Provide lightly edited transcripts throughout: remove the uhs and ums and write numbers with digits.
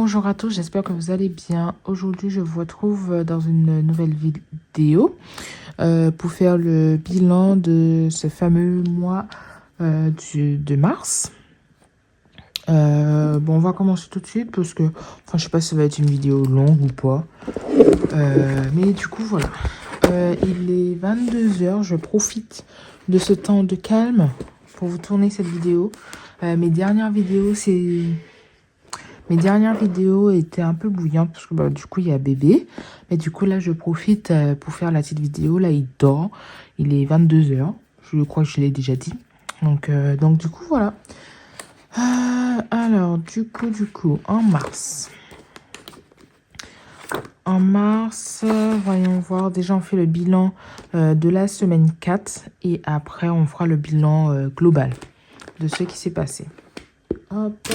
Bonjour à tous, j'espère que vous allez bien. Aujourd'hui, je vous retrouve dans une nouvelle vidéo pour faire le bilan de ce fameux mois de mars. Bon, on va commencer tout de suite parce que, je sais pas si ça va être une vidéo longue ou pas. Mais du coup, voilà. Il est 22 h, je profite de ce temps de calme pour vous tourner cette vidéo. Mes dernières vidéos étaient un peu bouillantes parce que du coup, il y a bébé. Mais du coup, là, je profite pour faire la petite vidéo. Là, il dort. Il est 22 h. Je crois que je l'ai déjà dit. Donc du coup, voilà. Alors, du coup, en mars. Voyons voir. Déjà, on fait le bilan de la semaine 4. Et après, on fera le bilan global de ce qui s'est passé. Hop.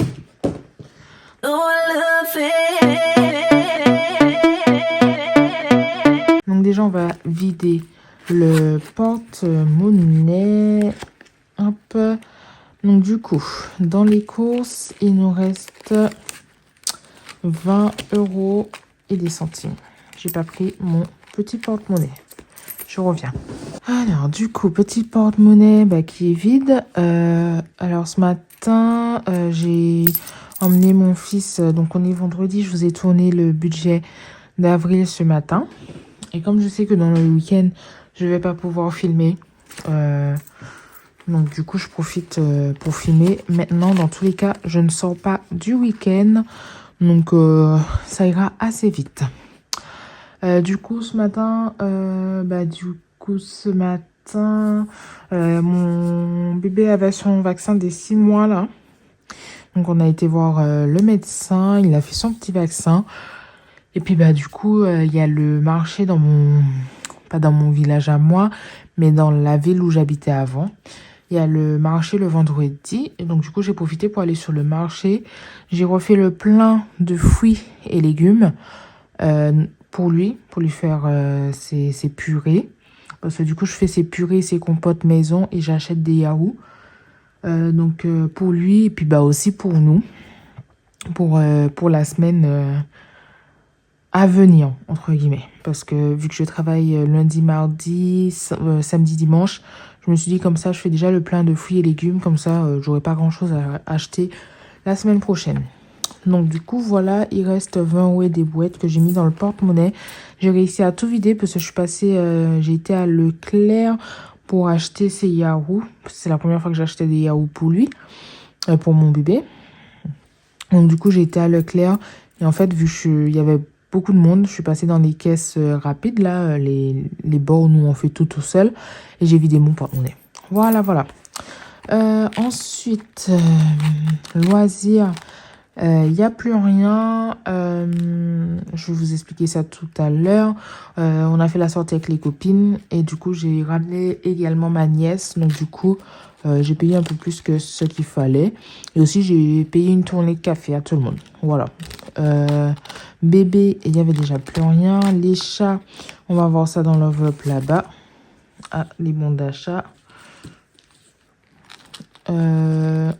Donc déjà, on va vider le porte-monnaie. Hop. Donc du coup, dans les courses, il nous reste 20 € et des centimes. J'ai pas pris mon petit porte-monnaie. Je reviens. Alors du coup, petit porte-monnaie qui est vide. Alors ce matin, j'ai emmené mon fils. Donc on est vendredi, je vous ai tourné le budget d'avril ce matin. Et comme je sais que dans le week-end, je vais pas pouvoir filmer. Donc du coup, je profite pour filmer. Maintenant, dans tous les cas, je ne sors pas du week-end. Donc ça ira assez vite. Du coup, ce matin, mon bébé avait son vaccin des 6 mois là. Donc on a été voir le médecin. Il a fait son petit vaccin. Et puis du coup, il y a le marché pas dans mon village à moi, mais dans la ville où j'habitais avant. Il y a le marché le vendredi. Et donc du coup, j'ai profité pour aller sur le marché. J'ai refait le plein de fruits et légumes pour lui faire ses purées. Parce que du coup, je fais ses purées, ses compotes maison et j'achète des yaourts. Donc pour lui et puis aussi pour nous. Pour la semaine à venir, entre guillemets. Parce que vu que je travaille lundi, mardi, samedi, dimanche, je me suis dit comme ça, je fais déjà le plein de fruits et légumes. Comme ça, j'aurai pas grand-chose à acheter la semaine prochaine. Donc du coup, voilà, il reste 20 € des boîtes que j'ai mis dans le porte-monnaie. J'ai réussi à tout vider parce que je suis passée, j'ai été à Leclerc pour acheter ses yaourts. C'est la première fois que j'achetais des yaourts pour lui, pour mon bébé. Donc du coup, j'ai été à Leclerc et en fait, vu qu'il y avait beaucoup de monde, je suis passée dans les caisses rapides, là, les bornes où on fait tout seul, et j'ai vidé mon porte-monnaie. Voilà. Ensuite, loisirs, il n'y a plus rien. Je vais vous expliquer ça tout à l'heure. On a fait la sortie avec les copines, et du coup, j'ai ramené également ma nièce. Donc du coup, j'ai payé un peu plus que ce qu'il fallait. Et aussi, j'ai payé une tournée de café à tout le monde. Voilà. Bébé, il n'y avait déjà plus rien. Les chats, on va voir ça dans l'enveloppe là-bas. Ah, les bons d'achat.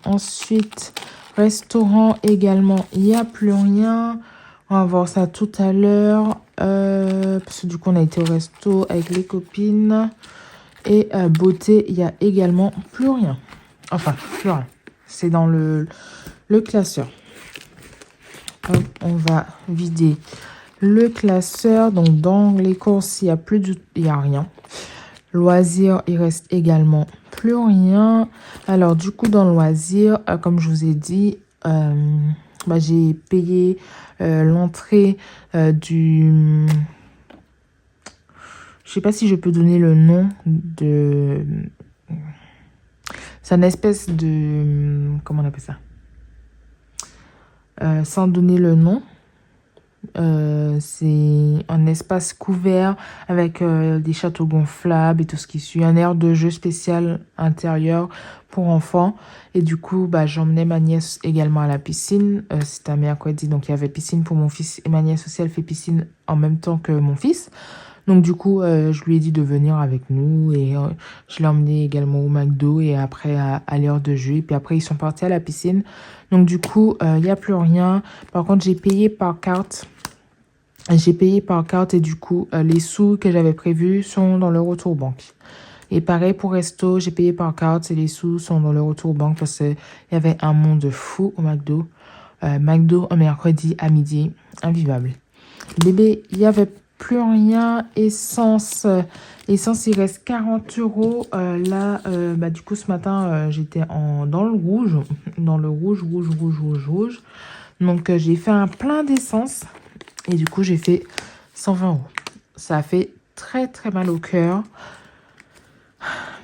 Ensuite, restaurant également, il n'y a plus rien. On va voir ça tout à l'heure. Parce que du coup, on a été au resto avec les copines. Et beauté, il n'y a également plus rien. Enfin, plus rien. C'est dans le classeur. Hop, on va vider le classeur. Donc, dans les courses, il n'y a rien. Loisirs, il reste également plus rien. Alors, du coup, dans loisirs, comme je vous ai dit, j'ai payé l'entrée du... Je sais pas si je peux donner le nom de... C'est une espèce de... Comment on appelle ça? Sans donner le nom. C'est un espace couvert avec des châteaux gonflables et tout ce qui suit. Un aire de jeu spécial intérieur pour enfants. Et du coup, j'emmenais ma nièce également à la piscine. C'était un mercredi, donc il y avait piscine pour mon fils. Et ma nièce aussi, elle fait piscine en même temps que mon fils. Donc du coup, je lui ai dit de venir avec nous et je l'ai emmené également au McDo et après à l'heure de jeu. Et puis après, ils sont partis à la piscine. Donc du coup, il n'y a plus rien. Par contre, j'ai payé par carte. J'ai payé par carte et du coup, les sous que j'avais prévus sont dans le retour banque. Et pareil pour resto, j'ai payé par carte et les sous sont dans le retour banque parce qu'il y avait un monde fou au McDo. McDo un mercredi à midi, invivable. Bébé, il n'y avait plus rien. Essence, essence, il reste 40 euros. Là, du coup, ce matin, j'étais dans le rouge. Dans le rouge, rouge, rouge, rouge, rouge. Donc, j'ai fait un plein d'essence. Et du coup, j'ai fait 120 euros. Ça a fait très, très mal au cœur.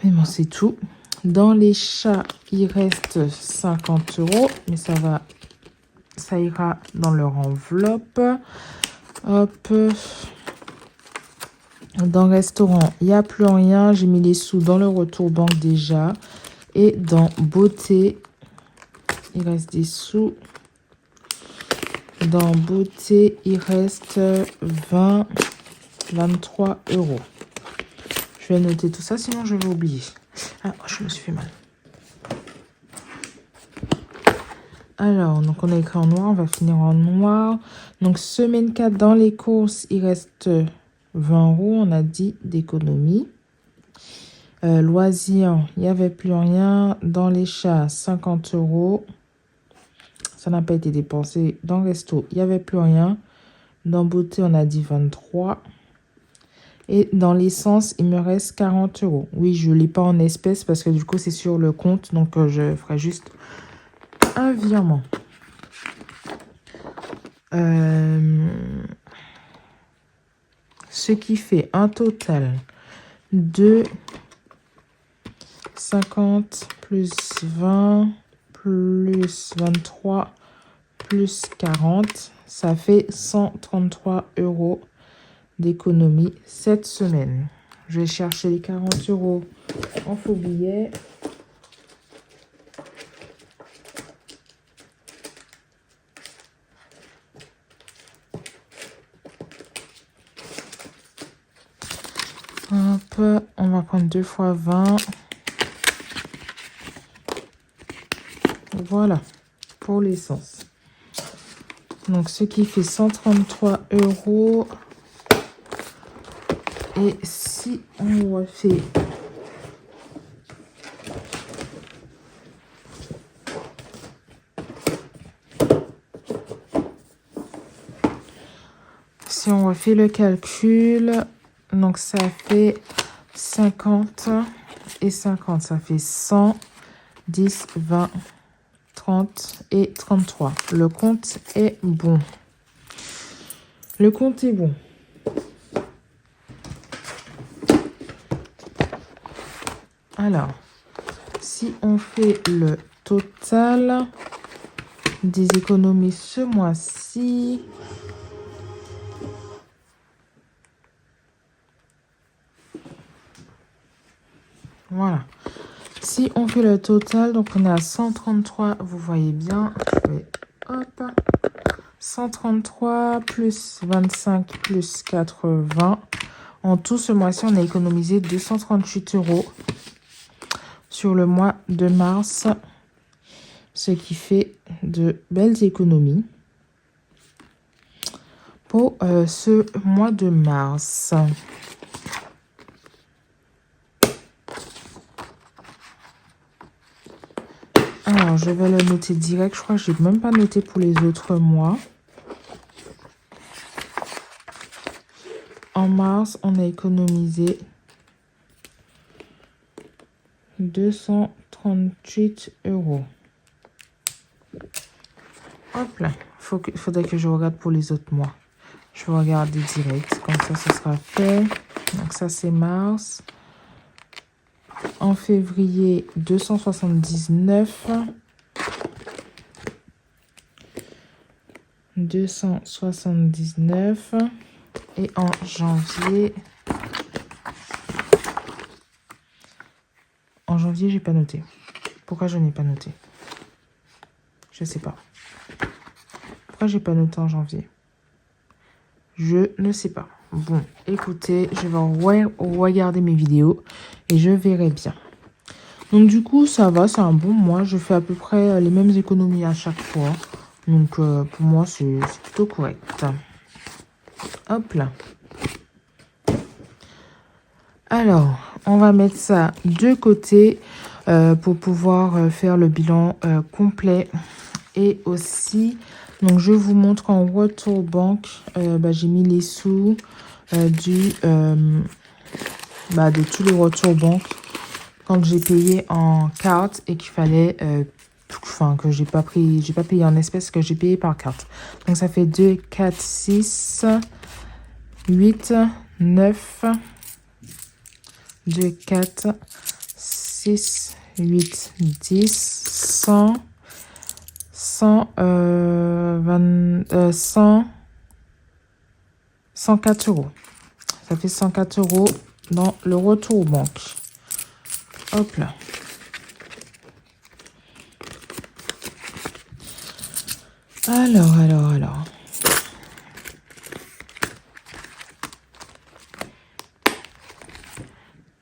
Mais bon, c'est tout. Dans les chats, il reste 50 euros. Mais ça ira dans leur enveloppe. Hop. Dans le restaurant, il n'y a plus rien. J'ai mis les sous dans le retour banque déjà. Et dans beauté, il reste des sous. Dans beauté, il reste 23 euros. Je vais noter tout ça, sinon je vais oublier. Ah, je me suis fait mal. Alors, donc on a écrit en noir, on va finir en noir. Donc, semaine 4, dans les courses, il reste 20 euros, on a dit, d'économie. Loisirs, il n'y avait plus rien. Dans les chats, 50 euros. Ça n'a pas été dépensé. Dans le resto, il n'y avait plus rien. Dans beauté, on a dit 23. Et dans l'essence, il me reste 40 euros. Oui, je ne l'ai pas en espèces parce que du coup, c'est sur le compte. Donc, je ferai juste un virement. Ce qui fait un total de 50 plus 20 plus 23 plus 40. Ça fait 133 euros d'économie cette semaine. Je vais chercher les 40 euros en faux billets. Hop, on va prendre 2 fois 20. Voilà, pour l'essence. Donc, ce qui fait 133 euros. Et si on refait le calcul, donc ça fait 50 et 50, ça fait 100, 10, 20, 30 et 33. Le compte est bon. Le compte est bon. Alors, si on fait le total des économies ce mois-ci, voilà. Si on fait le total, donc on est à 133, vous voyez bien, je vais, hop, 133 plus 25 plus 80. En tout, ce mois-ci, on a économisé 238 euros sur le mois de mars, ce qui fait de belles économies pour ce mois de mars. Alors, je vais le noter direct. Je crois que je n'ai même pas noté pour les autres mois. En mars, on a économisé 238 euros. Hop là. Faudrait que je regarde pour les autres mois. Je vais regarder direct. Comme ça, ce sera fait. Donc, ça, c'est mars. En février, 279. 279. Et en janvier... En janvier, j'ai pas noté. Pourquoi je n'ai pas noté? Je sais pas. Pourquoi j'ai pas noté en janvier? Je ne sais pas. Bon, écoutez, je vais regarder mes vidéos et je verrai bien. Donc du coup, ça va, c'est un bon mois. Je fais à peu près les mêmes économies à chaque fois. Donc pour moi, c'est plutôt correct. Hop là. Alors, on va mettre ça de côté pour pouvoir faire le bilan complet. Et aussi, donc je vous montre en retour banque, j'ai mis les sous de tous les retours banque quand j'ai payé en carte et qu'il fallait, que j'ai pas payé en espèces, que j'ai payé par carte. Donc ça fait 2, 4, 6, 8, 9, 2, 4, 6, 8, 10, 100, 104 euros. Ça fait 104 euros dans le retour banque. Hop là. Alors.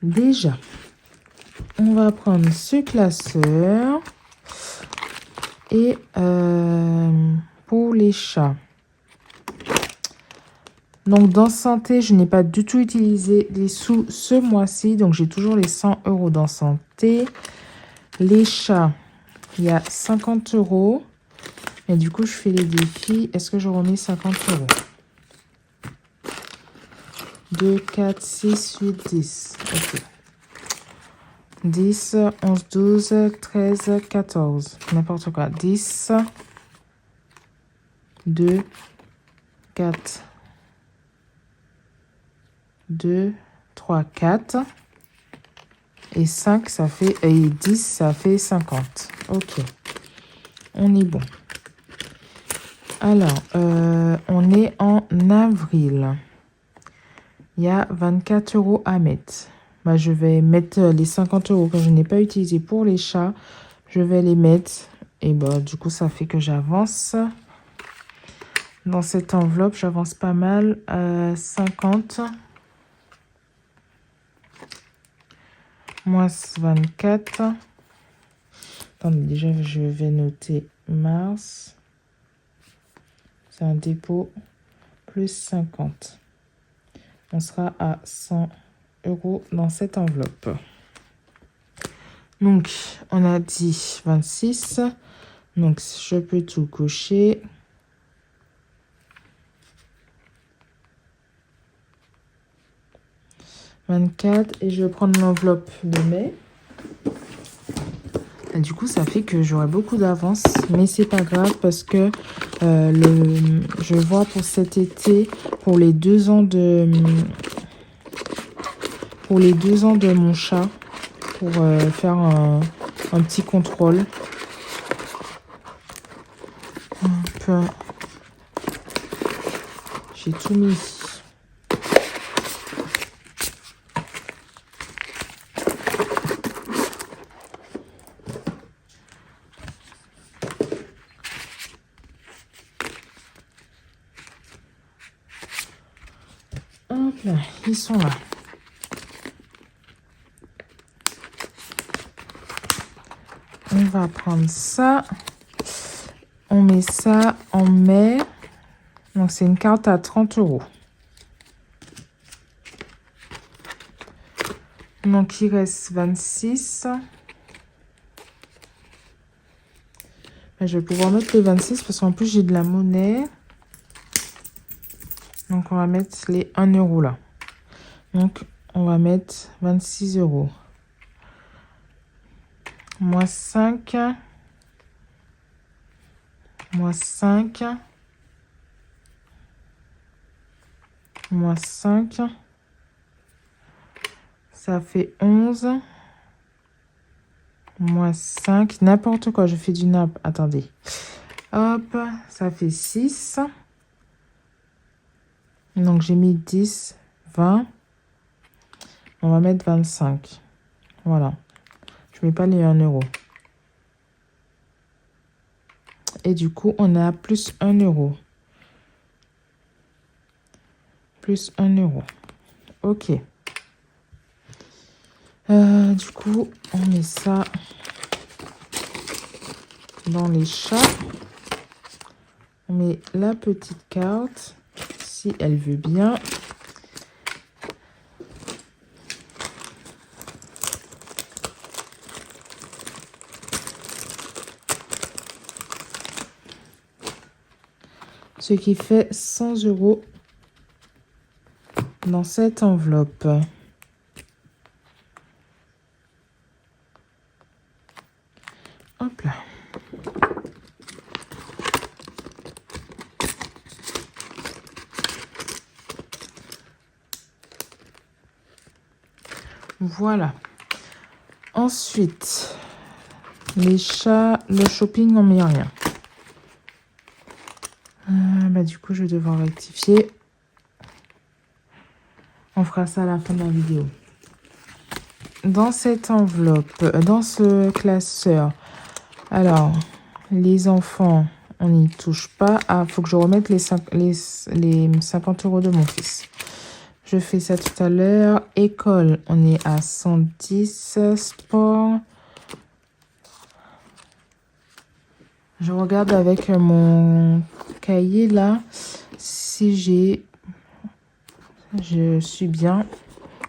Déjà, on va prendre ce classeur. Et pour les chats. Donc, dans santé, je n'ai pas du tout utilisé les sous ce mois-ci. Donc, j'ai toujours les 100 euros dans santé. Les chats, il y a 50 euros. Et du coup, je fais les défis. Est-ce que je remets 50 euros? 2, 4, 6, 8, 10. Ok. 10, 11, 12, 13, 14. N'importe quoi. 10, 2, 4, 2, 3, 4. Et 5, ça fait... Et 10, ça fait 50. Ok. On est bon. Alors, on est en avril. Il y a 24 euros à mettre. Je vais mettre les 50 euros que je n'ai pas utilisés pour les chats. Je vais les mettre. Et du coup, ça fait que j'avance. Dans cette enveloppe, j'avance pas mal. 50. Moins 24. Attendez, déjà, je vais noter mars. C'est un dépôt plus 50. On sera à 100 euros dans cette enveloppe. Donc, on a dit 26. Donc, je peux tout cocher. « 24 » et je vais prendre l'enveloppe de mai. Et du coup, ça fait que j'aurai beaucoup d'avance, mais c'est pas grave parce que je vois pour cet été, pour les 2 ans de mon chat, pour faire un petit contrôle. J'ai tout mis. Hop là, ils sont là. On va prendre ça. On met ça en mai. Donc, c'est une carte à 30 euros. Donc, il reste 26. Je vais pouvoir mettre les 26 parce qu'en plus, j'ai de la monnaie. Donc, on va mettre les 1 euro là. Donc, on va mettre 26 euros. Moins 5. Moins 5. Moins 5. Ça fait 11. Moins 5. N'importe quoi, je fais du nappe. Attendez. Hop, ça fait 6. Donc, j'ai mis 10, 20. On va mettre 25. Voilà. Je mets pas les 1 euro. Et du coup, on a plus 1 euro. plus 1 euro. Ok. Du coup, on met ça dans les chats. On met la petite carte, si elle veut bien. Ce qui fait 100 € dans cette enveloppe. Hop là. Voilà. Ensuite, les chats, le shopping, on met rien. Du coup, je vais devoir rectifier. On fera ça à la fin de la vidéo. Dans cette enveloppe, dans ce classeur, alors, les enfants, on n'y touche pas. Ah, il faut que je remette les 50 € de mon fils. Je fais ça tout à l'heure. École, on est à 110. Sport. Je regarde avec mon cahier là si je suis bien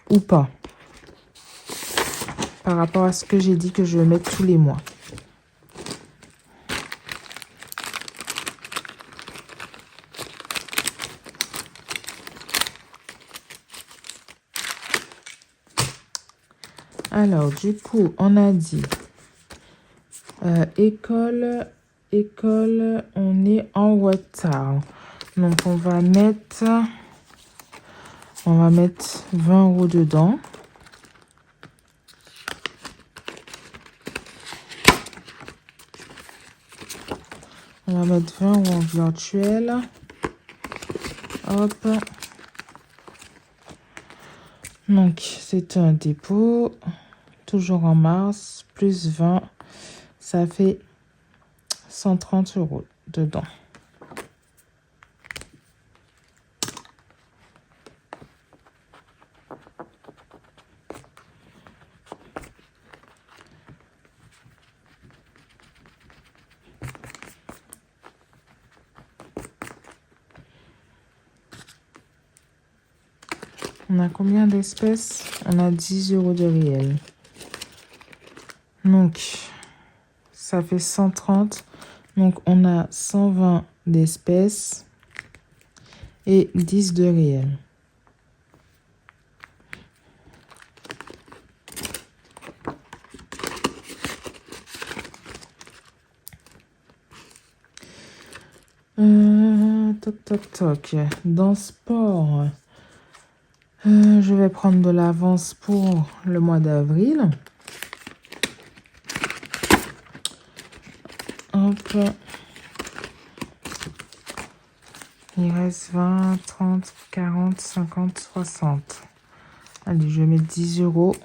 ou pas. Par rapport à ce que j'ai dit que je vais mettre tous les mois. Alors, du coup, on a dit école, on est en retard. Donc, on va mettre 20 € dedans. On va mettre 20 € en virtuel. Hop. Donc, c'est un dépôt. Toujours en mars. Plus 20. Ça fait 130 € dedans. On a combien d'espèces? On a 10 € de réel. Donc, ça fait 130. Donc, on a 120 d'espèces et 10 de réel. Toc. Dans sport, je vais prendre de l'avance pour le mois d'avril. Hop. Il reste 20, 30, 40, 50, 60. Allez, je vais mettre 10 €.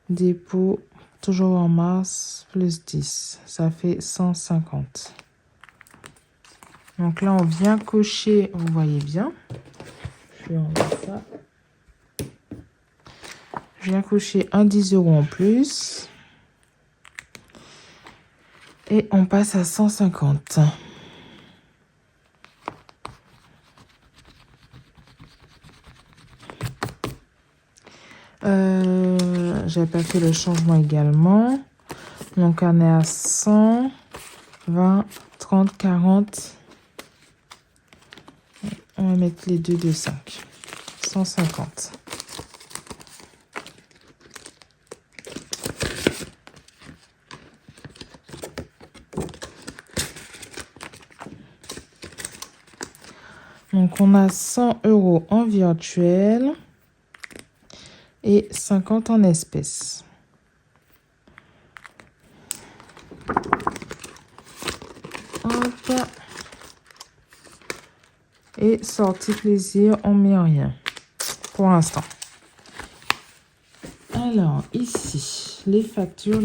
Dépôt, toujours en mars, plus 10. Ça fait 150. Donc là, on vient cocher, vous voyez bien. Je vais enlever ça. Je viens cocher un 10 € en plus. Et on passe à 150. J'ai pas fait le changement également. Donc on est à 100, 20, 30, 40. On va mettre les deux de 5. 150. Donc, on a 100 € en virtuel et 50 en espèces. Hop. Et sortie plaisir, on met rien pour l'instant. Alors, ici, les factures.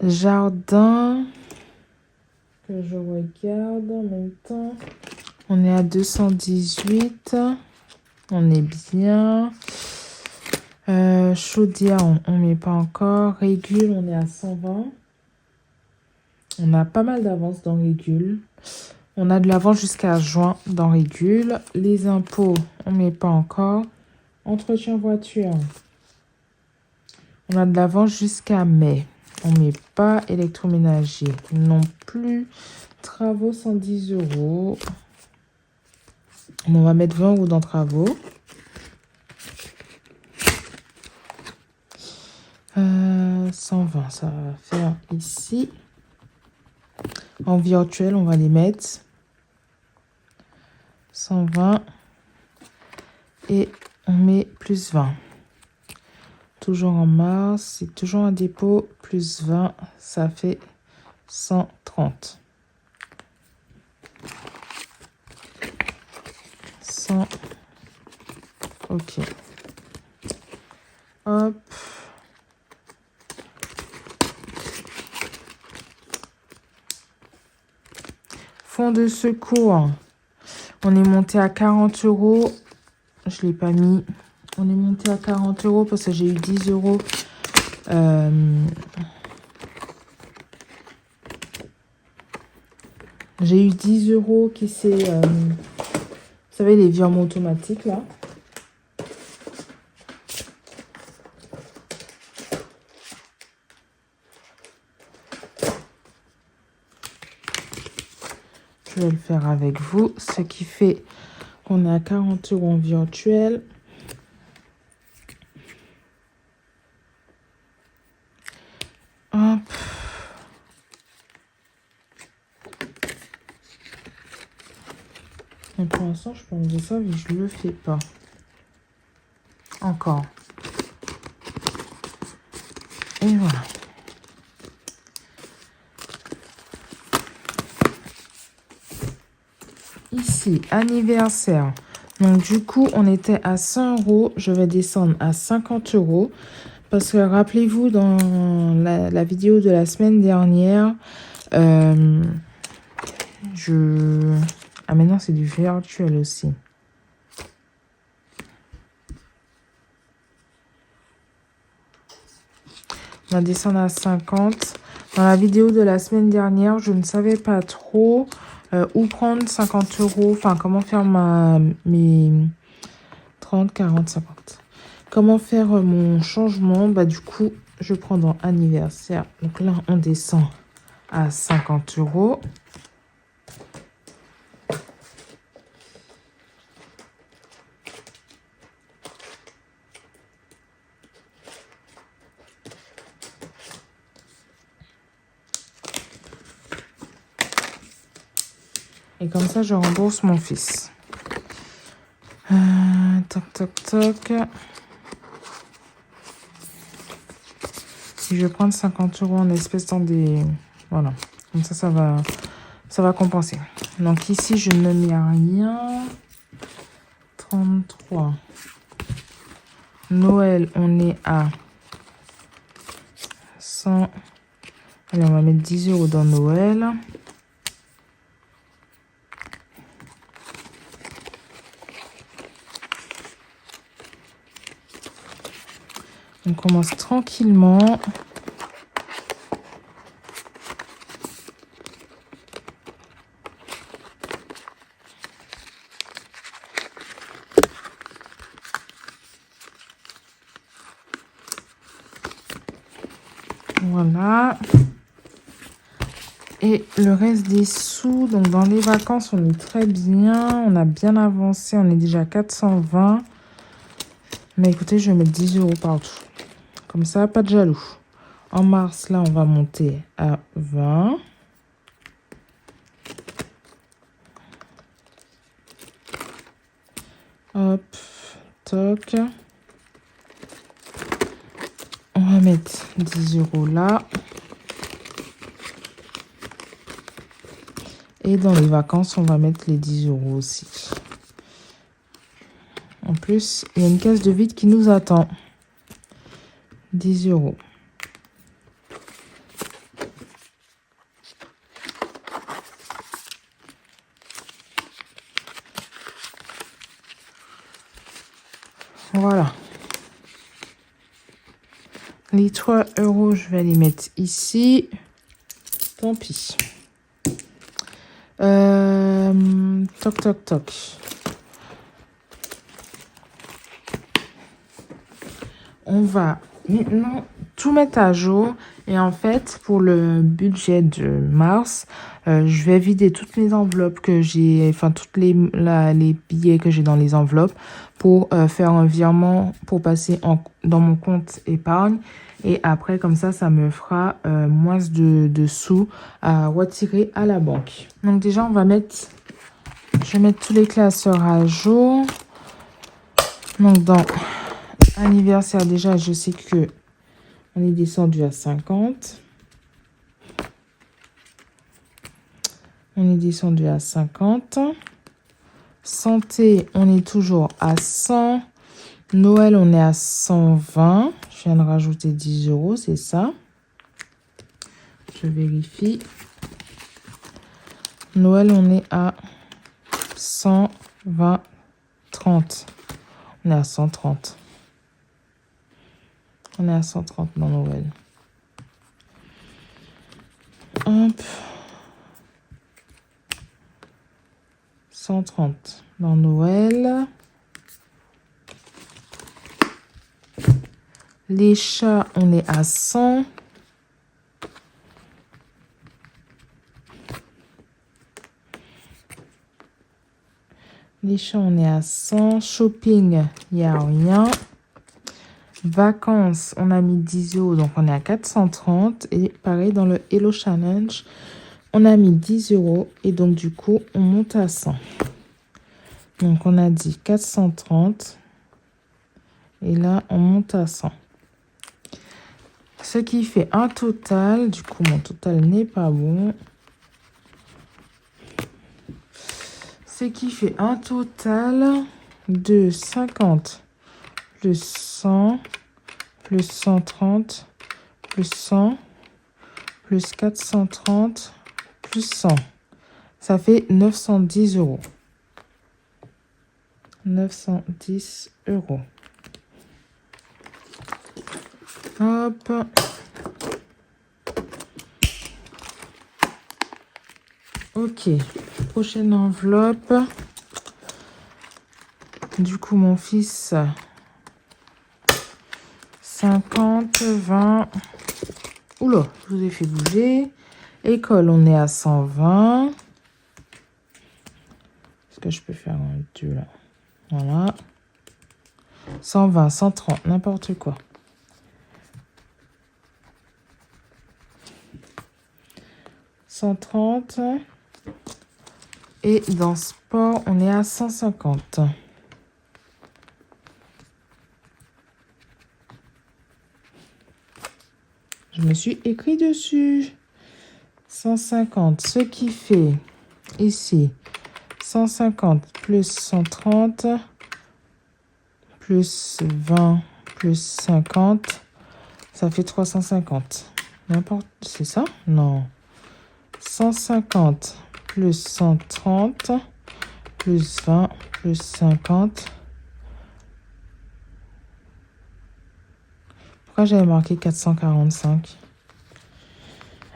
Jardin. je regarde en même temps. On est à 218. On est bien. Chaudière, on met pas encore. Régule, on est à 120. On a pas mal d'avance dans Régule. On a de l'avance jusqu'à juin dans Régule. Les impôts, on met pas encore. Entretien voiture. On a de l'avance jusqu'à mai. On met pas électroménager non plus. Travaux, 110 €. On va mettre 20 € dans travaux. 120, ça va faire ici. En virtuel, on va les mettre. 120. Et on met plus 20. Toujours en mars, c'est toujours un dépôt. Plus 20, ça fait 130. 100. Ok. Hop. Fonds de secours. On est monté à 40 €. Je ne l'ai pas mis. On est monté à 40 € parce que j'ai eu 10 €. J'ai eu 10 € qui s'est... vous savez, les virements automatiques, là. Je vais le faire avec vous. Ce qui fait qu'on est à 40 € en virtuel. Hop. Mais pour l'instant, je peux enlever ça, mais je le fais pas. Encore. Et voilà. Ici, anniversaire. Donc, du coup, on était à 100 €. Je vais descendre à 50 €. Parce que, rappelez-vous, dans la vidéo de la semaine dernière, Ah, maintenant, c'est du virtuel aussi. On va descendre à 50. Dans la vidéo de la semaine dernière, je ne savais pas trop où prendre 50 €. Enfin, comment faire mes 30, 40, 50. Comment faire mon changement? Bah, du coup, je prends dans anniversaire. Donc là, on descend à 50 €. Et comme ça, je rembourse mon fils. Toc, toc, toc. Si je vais prendre 50 € en espèces dans des... Voilà. Comme ça, ça va compenser. Donc ici, je ne mets rien. 33. Noël, on est à 100. Allez, on va mettre 10 € dans Noël. On commence tranquillement. Voilà. Et le reste des sous, donc dans les vacances, on est très bien. On a bien avancé. On est déjà à 420. Mais écoutez, je vais mettre 10 € partout. Comme ça, pas de jaloux. En mars, là, on va monter à 20. Hop, toc. On va mettre 10 € là. Et dans les vacances, on va mettre les 10 € aussi. En plus, il y a une case de vide qui nous attend. 10 €. les 3 euros, je vais les mettre ici. Tant pis. Toc, toc, toc. On va maintenant tout mettre à jour. Et en fait, pour le budget de mars, je vais vider toutes les enveloppes que j'ai, enfin, toutes les billets que j'ai dans les enveloppes pour faire un virement pour passer dans mon compte épargne. Et après, comme ça me fera moins de sous à retirer à la banque. Donc déjà, je vais mettre tous les classeurs à jour. Donc dans anniversaire, déjà, je sais que on est descendu à 50. On est descendu à 50. Santé, on est toujours à 100. Noël, on est à 120. Je viens de rajouter 10 euros, c'est ça. Je vérifie. Noël, on est à 120, 30. On est à 130. On est à 130 dans Noël. Hop. 130 dans Noël. Les chats, on est à 100. Les chats, on est à 100. Shopping, il n'y a rien. Vacances, on a mis 10 euros, donc on est à 430. Et pareil, dans le Hello Challenge, on a mis 10 euros. Et donc, du coup, on monte à 100. Donc, on a dit 430. Et là, on monte à 100. Ce qui fait un total. Du coup, mon total n'est pas bon. Ce qui fait un total de 50 plus 100 plus 130 plus 100 plus 430 plus 100. Ça fait 910 euros. 910 euros. Hop. Ok. Prochaine enveloppe. Du coup, mon fils, 50, 20. Oula, je vous ai fait bouger. École, on est à 120. Est-ce que je peux faire un 2 là? Voilà. 120, 130, n'importe quoi. 130. Et dans sport, on est à 150. Je me suis écrit dessus. 150, ce qui fait ici 150 plus 130 plus 20 plus 50, ça fait 350. N'importe, c'est ça? Non. 150 plus 130 plus 20 plus 50. Pourquoi j'avais marqué 445?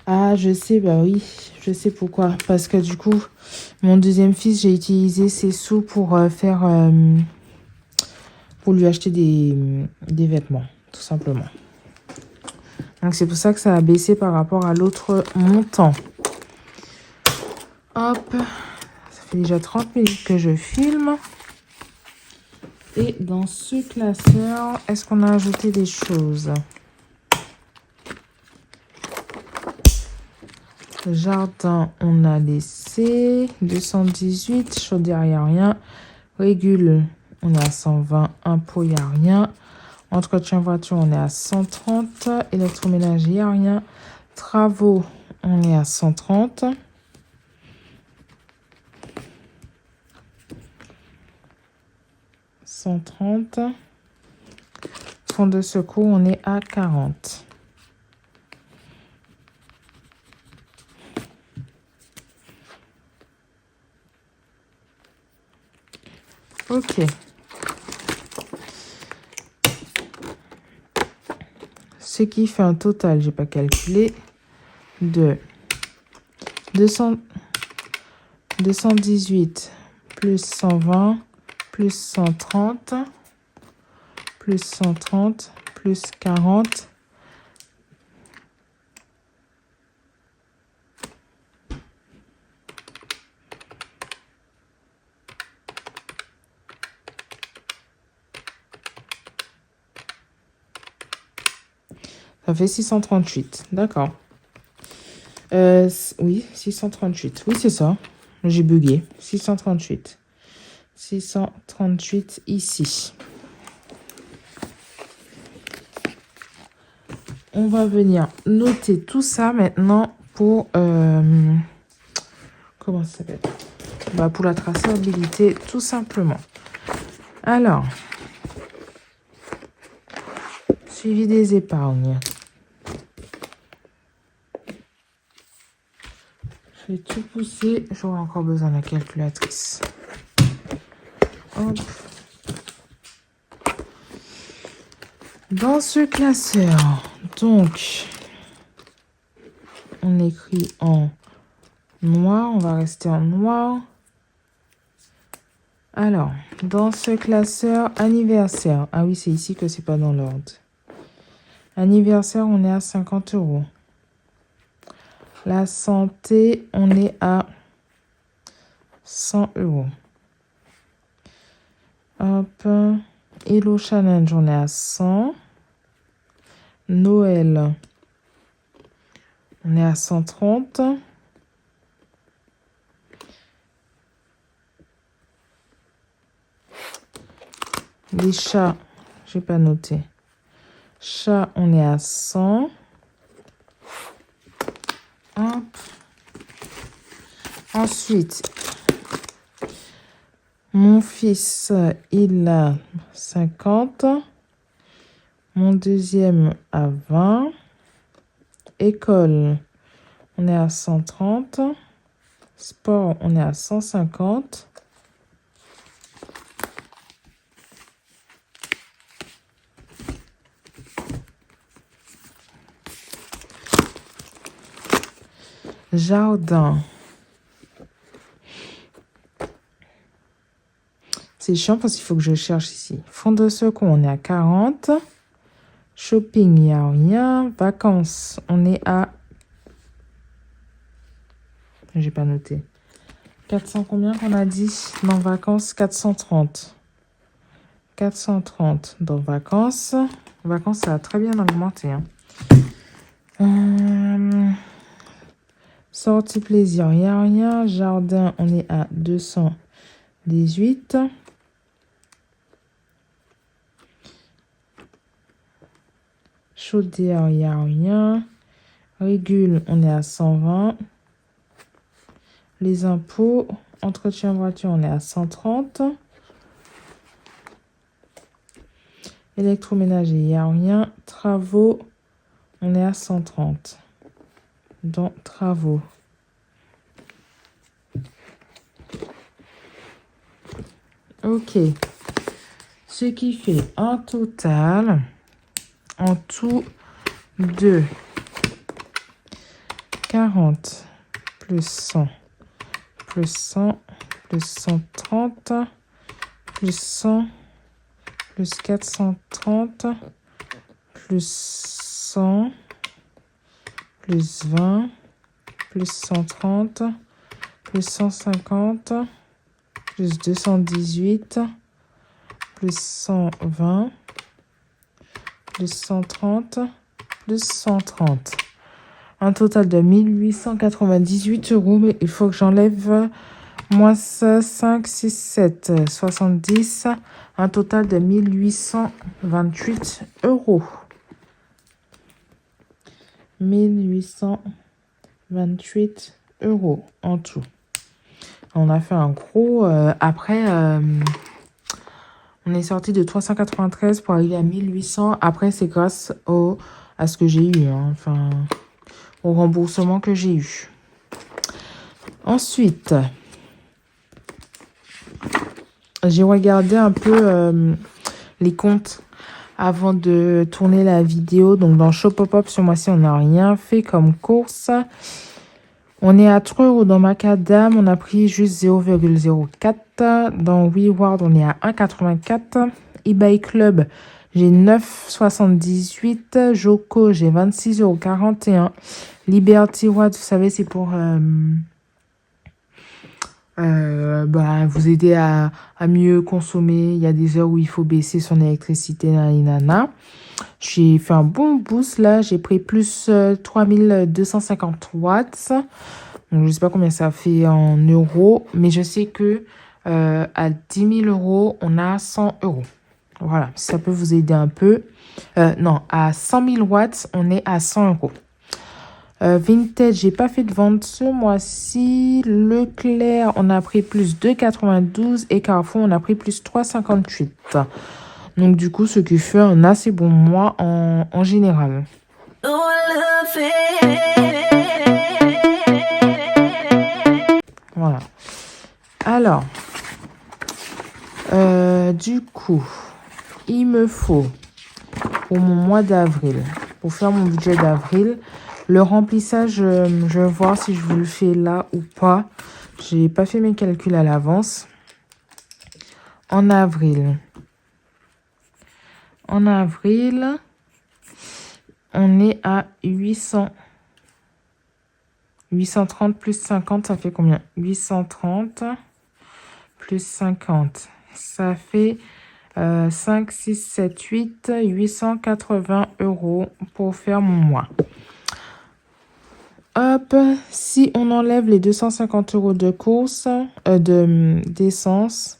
Ah, je sais, bah oui, je sais pourquoi. Parce que du coup, mon deuxième fils, j'ai utilisé ses sous pour pour lui acheter des vêtements, tout simplement. Donc, c'est pour ça que ça a baissé par rapport à l'autre montant. Hop, ça fait déjà 30 minutes que je filme. Et dans ce classeur, est-ce qu'on a ajouté des choses? Jardin, on a laissé 218. Chaudière, il n'y a rien. Régule, on est à 120. Impôt, il n'y a rien. Entretien voiture, on est à 130. Électroménager, il n'y a rien. Travaux, on est à 130. Fonds de secours, on est à 40. Ok. Ce qui fait un total, j'ai pas calculé, de 218 plus 120 plus 130 plus 130 plus 40 ça fait 638, d'accord. Oui, 638. Oui, c'est ça. J'ai bugué. 638. 638 ici. On va venir noter tout ça maintenant pour... comment ça s'appelle? Bah, pour la traçabilité, tout simplement. Alors, suivi des épargnes. Je vais tout pousser. J'aurai encore besoin de la calculatrice. Hop. Dans ce classeur, donc, on écrit en noir. On va rester en noir. Alors, dans ce classeur, anniversaire. Ah oui, c'est ici que c'est pas dans l'ordre. Anniversaire, on est à 50 €. La santé, on est à 100 €. Hop. Hello Challenge, on est à 100. Noël, on est à 130. Les chats, j'ai pas noté. Chat, on est à 100. Hop. Ensuite, mon fils, il a 50. Mon deuxième à 20. École, on est à 130. Sport, on est à 150. Jardin. C'est chiant parce qu'il faut que je cherche ici. Fonds de secours, on est à 40. Shopping, il n'y a rien. Vacances, on est à... J'ai pas noté. 400 combien qu'on a dit? Dans vacances, 430. 430 dans vacances. Vacances, ça a très bien augmenté. Sortie plaisir, il n'y a rien. Jardin, on est à 218. Chaudière, il n'y a rien. Régule, on est à 120. Les impôts, entretien voiture, on est à 130. Électroménager, il n'y a rien. Travaux, on est à 130. Dans travaux. Ok. Ce qui fait un total, en tout, de 40 plus 100 plus 100 plus 130 plus 100 plus 430 plus 100 plus 20 plus 130 plus 150 plus 218 plus 120 plus 130 plus 130. Un total de 1898 €, mais il faut que j'enlève moins 5, 6, 7, 70. Un total de 1828 €. 1828 € en tout. On a fait un gros... après, on est sorti de 393 pour arriver à 1800. Après, c'est grâce à ce que j'ai eu. Enfin, au remboursement que j'ai eu. Ensuite, j'ai regardé un peu les comptes. avant de tourner la vidéo. Donc dans Shop Pop Up, ce mois-ci, on n'a rien fait comme course. On est à 3 € dans Macadam, on a pris juste 0,04. Dans WeWorld, on est à 1,84. eBay Club, j'ai 9,78. Joko, j'ai 26,41 €. Liberty Watt, vous savez, c'est pour vous aider à mieux consommer. Il y a des heures où il faut baisser son électricité, nanana. J'ai fait un bon boost là, j'ai pris plus 3250 watts. Donc, je ne sais pas combien ça fait en euros, mais je sais que à 10 000 €, on a 100 €. Voilà, si ça peut vous aider un peu. Non, à 100 000 watts, on est à 100 €. Vintage, j'ai pas fait de vente ce mois-ci. Leclerc, on a pris plus 2,92 et Carrefour, on a pris plus 3,58. Donc du coup, ce qui fait un assez bon mois en général. Voilà. Alors, du coup, il me faut pour mon mois d'avril, pour faire mon budget d'avril, le remplissage, je vais voir si je vous le fais là ou pas. J'ai pas fait mes calculs à l'avance. En avril, on est à 830 plus 50, ça fait combien? 830 plus 50, ça fait 5, 6, 7, 8, 880 € pour faire mon mois. Hop, si on enlève les 250 € de course, d'essence,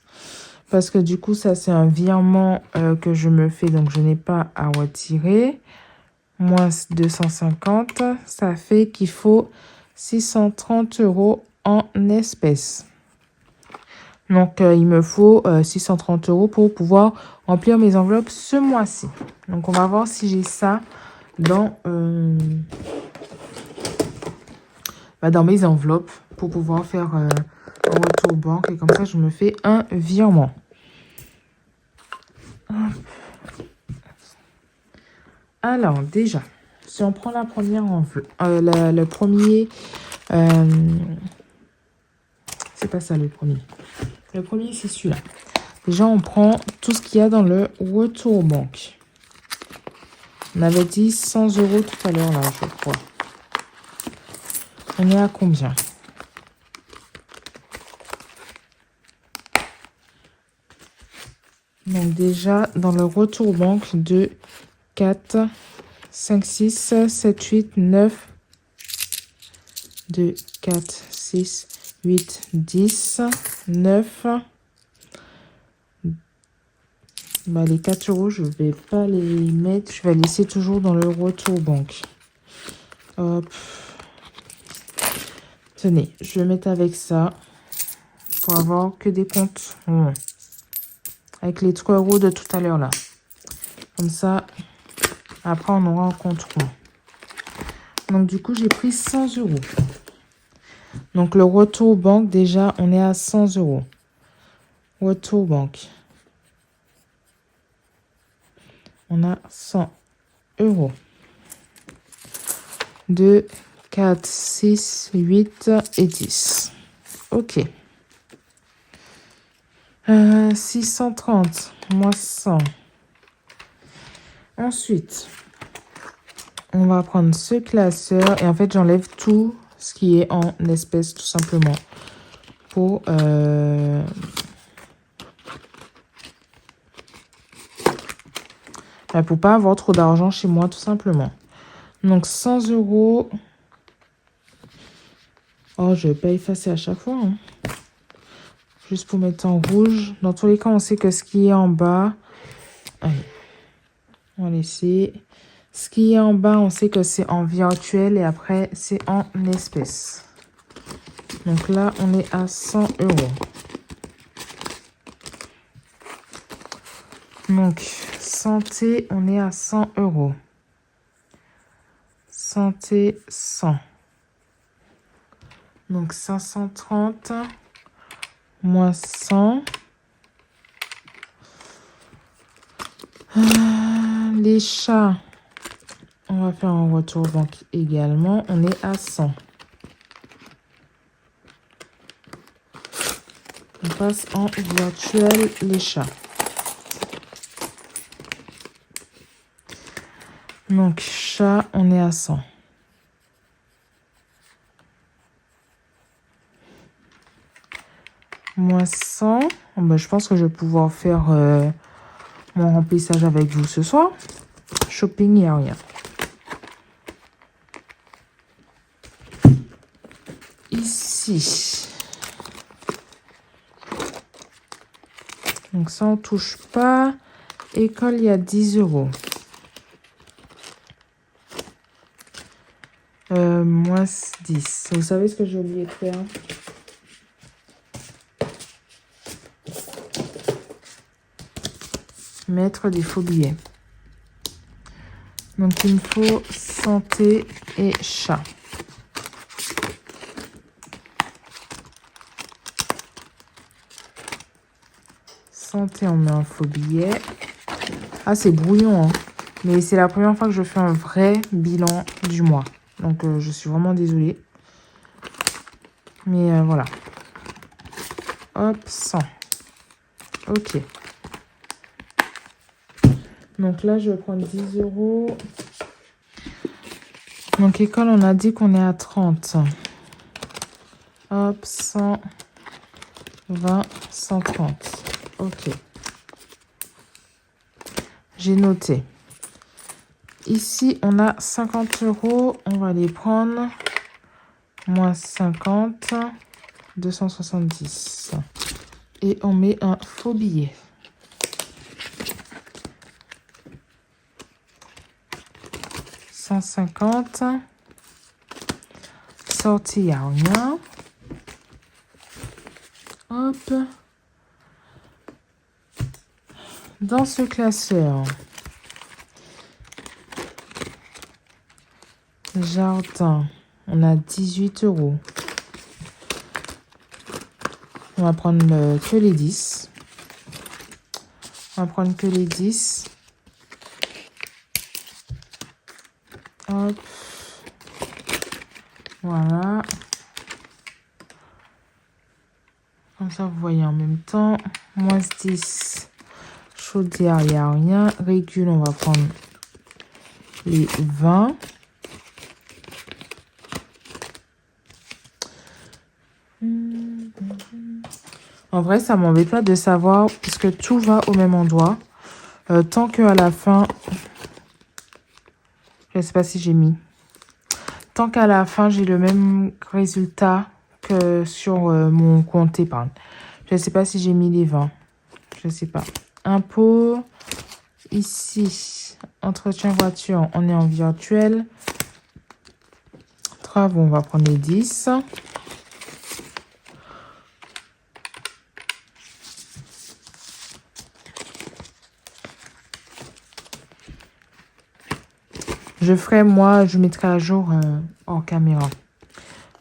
parce que du coup, ça, c'est un virement que je me fais, donc je n'ai pas à retirer. Moins 250, ça fait qu'il faut 630 € en espèces. Donc, il me faut 630 € pour pouvoir remplir mes enveloppes ce mois-ci. Donc, on va voir si j'ai ça dans mes enveloppes pour pouvoir faire un retour banque. Et comme ça, je me fais un virement. Alors, déjà, si on prend la première enveloppe, le premier... c'est pas ça le premier. Le premier, c'est celui-là. Déjà, on prend tout ce qu'il y a dans le retour banque. On avait dit 100 € tout à l'heure, là, je crois. On est à combien? Donc, déjà, dans le retour banque de 4, 5, 6, 7, 8, 9, 2, 4, 6, 8, 10, 9. Les 4 €, je vais pas les mettre. Je vais laisser toujours dans le retour banque. Hop. Tenez, je vais mettre avec ça pour avoir que des comptes. Avec les 3 € de tout à l'heure là. Comme ça, après on aura un compte rond. Donc du coup, j'ai pris 100 €. Donc le retour banque, déjà, on est à 100 €. Retour banque. On a 100 €. 2, 4, 6, 8 et 10. Ok. 630 moins 100. Ensuite, on va prendre ce classeur et en fait, j'enlève tout ce qui est en espèces tout simplement pour pas avoir trop d'argent chez moi tout simplement. Donc 100 €. Oh, je vais pas effacer à chaque fois. Juste pour mettre en rouge. Dans tous les cas, on sait que ce qui est en bas... Allez. On va laisser. Ce qui est en bas, on sait que c'est en virtuel et après, c'est en espèces. Donc là, on est à 100 €. Donc, santé, on est à 100 €. Santé, 100. Donc, 530 moins 100. les chats, on va faire un retour banque également. On est à 100. On passe en virtuel les chats. Donc, chat, on est à 100. Moins 100. Ben, je pense que je vais pouvoir faire mon remplissage avec vous ce soir. Shopping, il n'y a rien. Ici. Donc ça, on touche pas. École, il y a 10 euros. Moins 10. Vous savez ce que j'ai oublié de faire? Mettre des faux billets. Donc, il me faut santé et chat. Santé, on met un faux billet. Ah, c'est brouillon, hein. Mais c'est la première fois que je fais un vrai bilan du mois. Donc, je suis vraiment désolée. Mais voilà. Hop, 100. Ok. Donc là, je vais prendre 10 euros. Donc, école, on a dit qu'on est à 30. Hop, 100, 20, 130. Ok. J'ai noté. Ici, on a 50 euros. On va les prendre. Moins 50, 270. Et on met un faux billet. « 150. Sortie, il n'y a rien. Hop. Dans ce classeur, jardin, on a 18 euros. On va prendre que les 10. On va prendre que les 10. Hop. Voilà. Comme ça, vous voyez en même temps. Moins 10. Chaudière, il n'y a rien. Régule, on va prendre les 20. En vrai, ça m'embête pas de savoir puisque tout va au même endroit. Tant qu'à la fin... Je ne sais pas si j'ai mis. Tant qu'à la fin, j'ai le même résultat que sur mon compte épargne. Je ne sais pas si j'ai mis les 20. Je ne sais pas. Impôt. Ici, entretien voiture, on est en virtuel. Travaux, on va prendre les 10. Je ferai, moi, je mettrai à jour en caméra.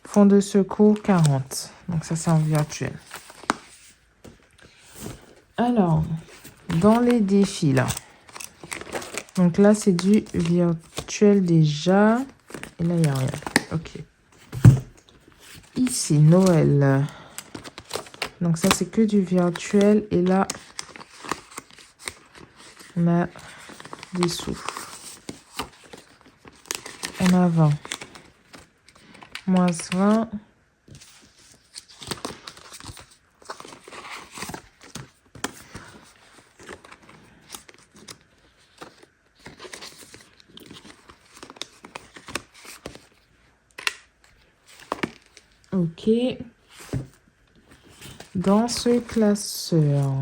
Fonds de secours, 40. Donc ça, c'est en virtuel. Alors, dans les défis, là. Donc là, c'est du virtuel déjà. Et là, il n'y a rien. Ok. Ici, Noël. Donc ça, c'est que du virtuel. Et là, on a des sous. On a 20. Moins 20. Ok. Dans ce classeur,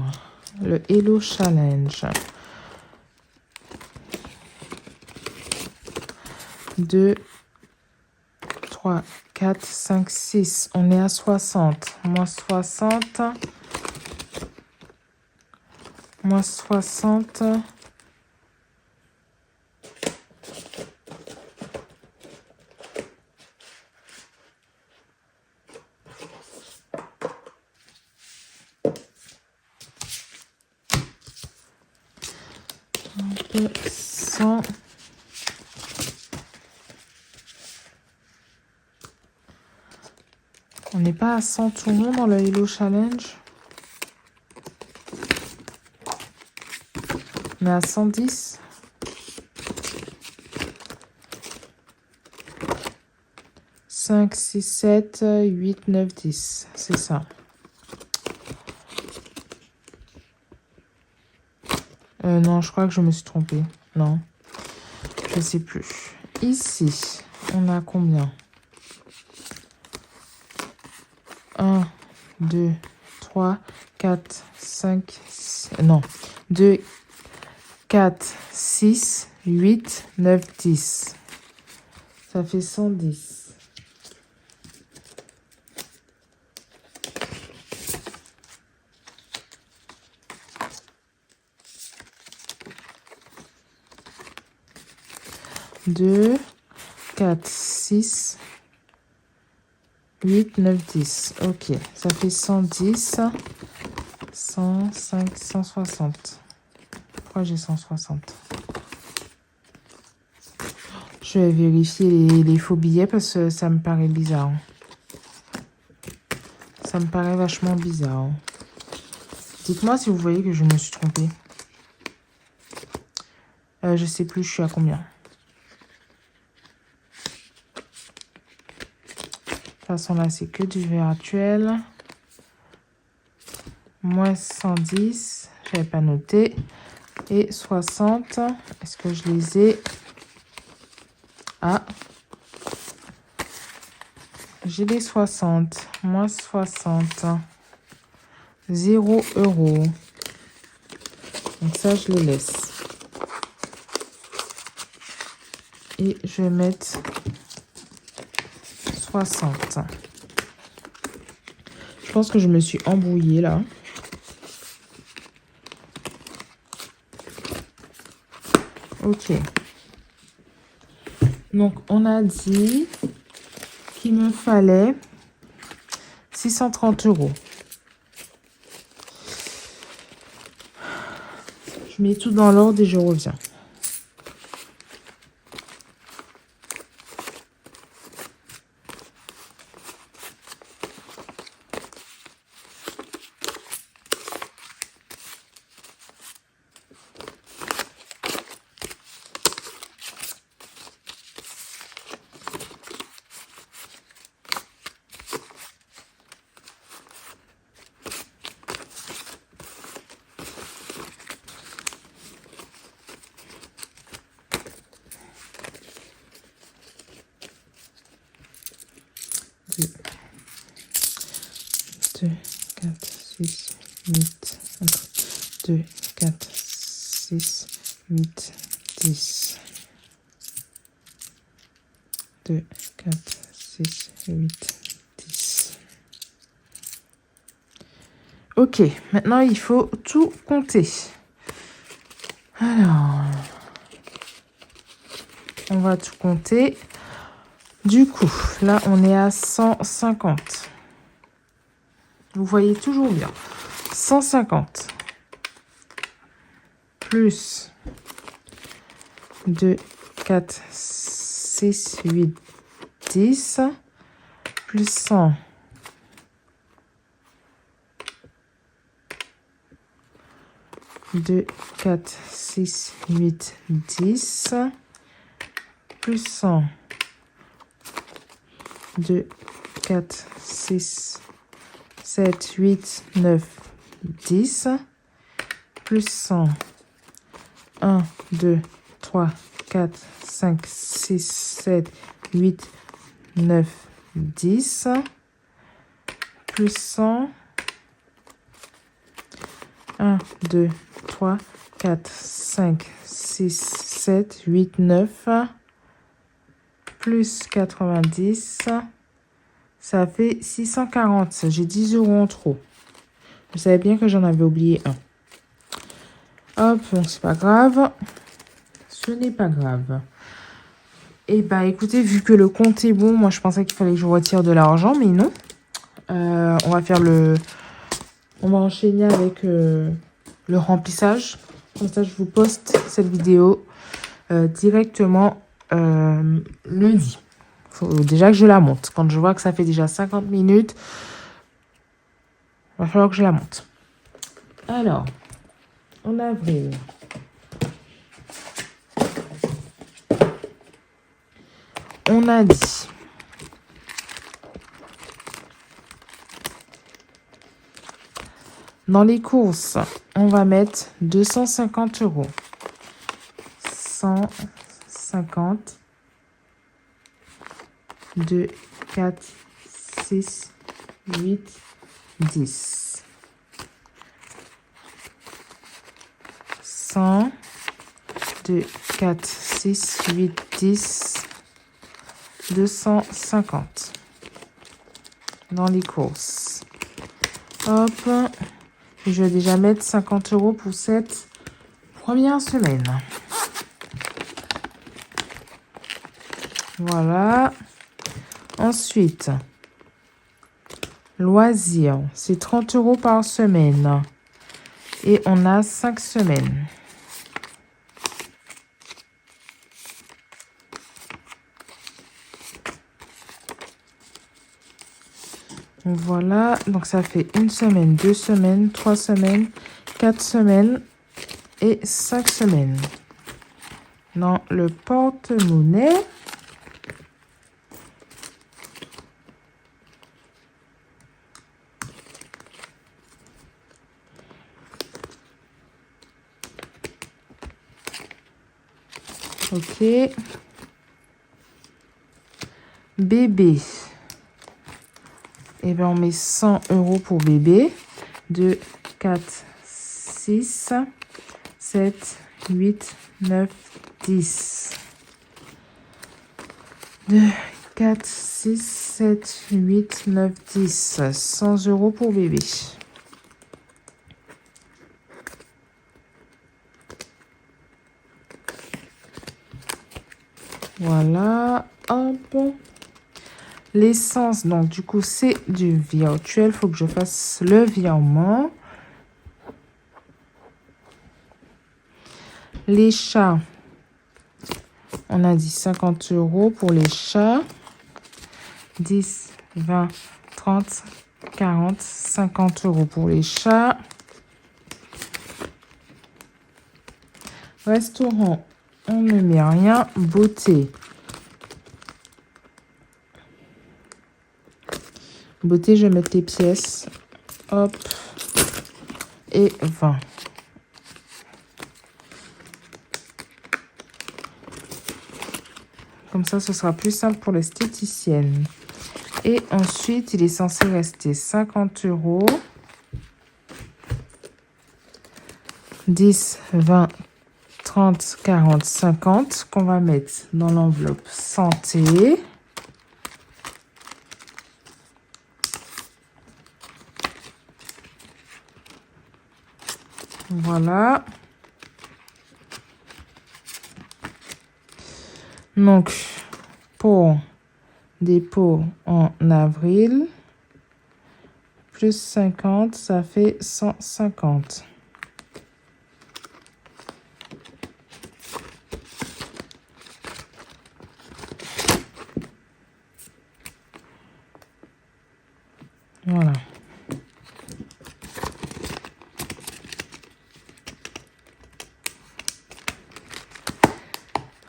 le Hello Challenge. 2, 3, 4, 5, 6. On est à 60. Moins 60. Moins 60. 100. On n'est pas à 100 tout le monde dans le Hello Challenge. On est à 110. 5, 6, 7, 8, 9, 10. C'est ça. Non, je crois que je me suis trompée. Non, je sais plus. Ici, on a combien? 1, 2, 3, 4, 5, 6, non. 2, 4, 6, 8, 9, 10. Ça fait 110. Deux, 4, 6, 8, 9, 10. Ok, ça fait 110, 105, 160. Pourquoi j'ai 160? Je vais vérifier les faux billets parce que ça me paraît bizarre. Ça me paraît vachement bizarre. Dites-moi si vous voyez que je me suis trompée. Je sais plus, je suis à combien? De toute façon, là, c'est que du virtuel. Moins 110, je n'avais pas noté. Et 60, est-ce que je les ai? Ah, j'ai les 60. Moins 60. 0 €. Donc ça, je les laisse. Et je vais mettre 60. Je pense que je me suis embrouillée là. Ok. Donc, on a dit qu'il me fallait 630 €. Je mets tout dans l'ordre et je reviens. Deux, 4, 6, 8, 2, 4, 6, 8, 10. 2, 4, 6, 8, 10. Ok, maintenant il faut tout compter. Alors, on va tout compter. Du coup, là, on est à 150. Vous voyez toujours bien. 150 plus 2, 4, 6, 8, 10 plus 100 2, 4, 6, 8, 10 plus 100 2, 4, 6, 7, 8, 9, 10 plus 100 1, 2, 3, 4, 5, 6, 7, 8, 9, 10 plus 100 1, 2, 3, 4, 5, 6, 7, 8, 9 plus 90, ça fait 640. J'ai 10 € en trop. Je savais bien que j'en avais oublié un. Hop, donc c'est pas grave. Ce n'est pas grave. Et bah écoutez, vu que le compte est bon, moi je pensais qu'il fallait que je retire de l'argent, mais non. On va faire le... On va enchaîner avec le remplissage. Comme ça, je vous poste cette vidéo directement lundi. Il faut déjà que je la monte. Quand je vois que ça fait déjà 50 minutes, il va falloir que je la monte. Alors, en avril, on a dit dans les courses, on va mettre 250 €. 150, 2, 4, 6, 8, 10. 100, 2, 4, 6, 8, 10, 250 dans les courses. Hop, je vais déjà mettre 50 € pour cette première semaine. Voilà. Ensuite, loisirs, c'est 30 € par semaine. Et on a 5 semaines. Voilà, donc ça fait 1 semaine, 2 semaines, 3 semaines, 4 semaines et 5 semaines. Dans le porte-monnaie, ok. Bébé. Et bien, on met 100 € pour bébé. 2, 4, 6, 7, 8, 9, 10. 2, 4, 6, 7, 8, 9, 10. 100 € pour bébé. Voilà, hop. L'essence, donc du coup, c'est du virtuel. Il faut que je fasse le virement. Les chats, on a dit 50 € pour les chats. 10, 20, 30, 40, 50 € pour les chats. Restaurant, on ne met rien. Beauté. Beauté, je vais mettre les pièces. Hop. Et 20. Comme ça, ce sera plus simple pour l'esthéticienne. Et ensuite, il est censé rester 50 €. 10, 20, 30, 40, 50 qu'on va mettre dans l'enveloppe santé. Voilà. Donc, pour dépôt en avril, plus 50, ça fait 150. Voilà.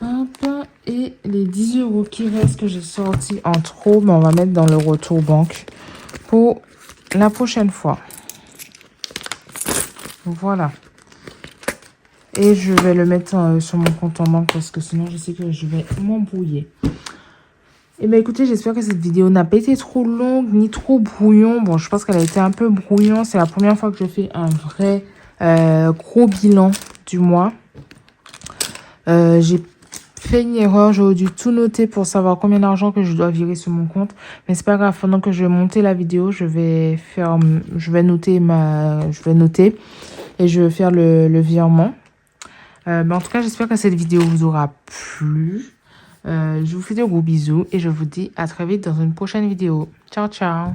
Hop, et les 10 € qui restent que j'ai sortis en trop, on va mettre dans le retour banque pour la prochaine fois. Voilà. Et je vais le mettre sur mon compte en banque parce que sinon je sais que je vais m'embrouiller. Et bien écoutez, j'espère que cette vidéo n'a pas été trop longue ni trop brouillon. Bon, je pense qu'elle a été un peu brouillon. C'est la première fois que je fais un vrai gros bilan du mois. J'ai fait une erreur. J'aurais dû tout noter pour savoir combien d'argent que je dois virer sur mon compte. Mais c'est pas grave. Pendant que je vais monter la vidéo, je vais noter et je vais faire le virement. En tout cas, j'espère que cette vidéo vous aura plu. Je vous fais de gros bisous et je vous dis à très vite dans une prochaine vidéo. Ciao, ciao!